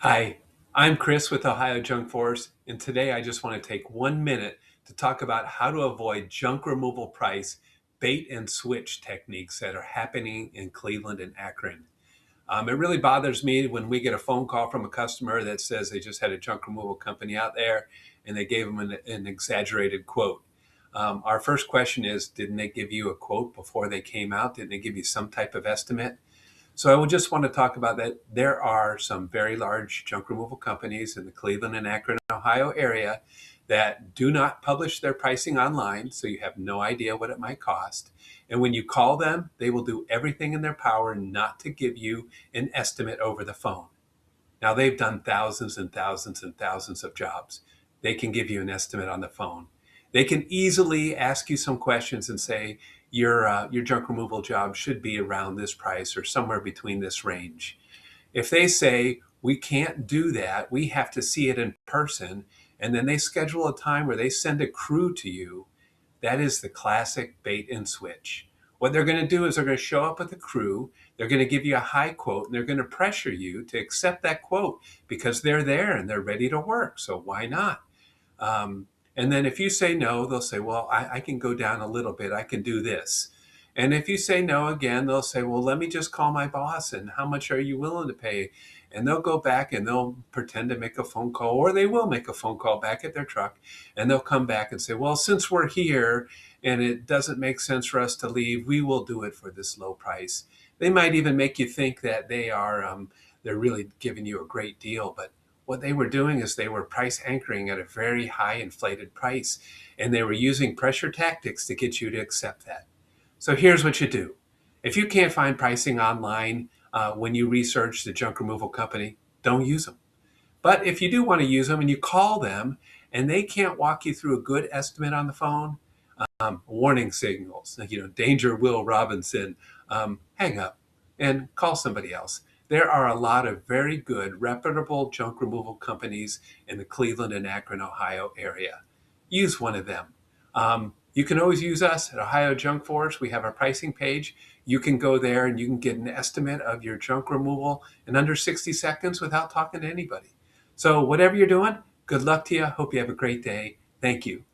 Hi, I'm Chris with Ohio Junk Force, and today I just want to take 1 minute to talk about how to avoid junk removal price bait and switch techniques that are happening in Cleveland and Akron. It really bothers me when we get a phone call from a customer that says they just had a junk removal company out there and they gave them an exaggerated quote. Our first question is, didn't they give you a quote before they came out? Didn't they give you some type of estimate? So I would just want to talk about that. There are some very large junk removal companies in the Cleveland and Akron, Ohio area that do not publish their pricing online, so you have no idea what it might cost. And when you call them, they will do everything in their power not to give you an estimate over the phone. Now, they've done thousands and thousands and thousands of jobs. They can give you an estimate on the phone. They can easily ask you some questions and say, your junk removal job should be around this price or somewhere between this range. If they say, we can't do that, we have to see it in person, and then they schedule a time where they send a crew to you, that is the classic bait and switch. What they're going to do is they're going to show up with a crew. They're going to give you a high quote and they're going to pressure you to accept that quote because they're there and they're ready to work. So why not? Um, and then if you say no, they'll say, well, I can go down a little bit. I can do this. And if you say no again, they'll say, well, let me just call my boss and how much are you willing to pay? And they'll go back and they'll pretend to make a phone call, or they will make a phone call back at their truck and they'll come back and say, well, since we're here and it doesn't make sense for us to leave, we will do it for this low price. They might even make you think that they're really giving you a great deal, but what they were doing is they were price anchoring at a very high inflated price, and they were using pressure tactics to get you to accept that. So here's what you do. If you can't find pricing online when you research the junk removal company, don't use them. But if you do want to use them and you call them and they can't walk you through a good estimate on the phone, warning signals, danger, Will Robinson, hang up and call somebody else. There are a lot of very good, reputable junk removal companies in the Cleveland and Akron, Ohio area. Use one of them. You can always use us at Ohio Junk Force. We have our pricing page. You can go there and you can get an estimate of your junk removal in under 60 seconds without talking to anybody. So whatever you're doing, good luck to you. Hope you have a great day. Thank you.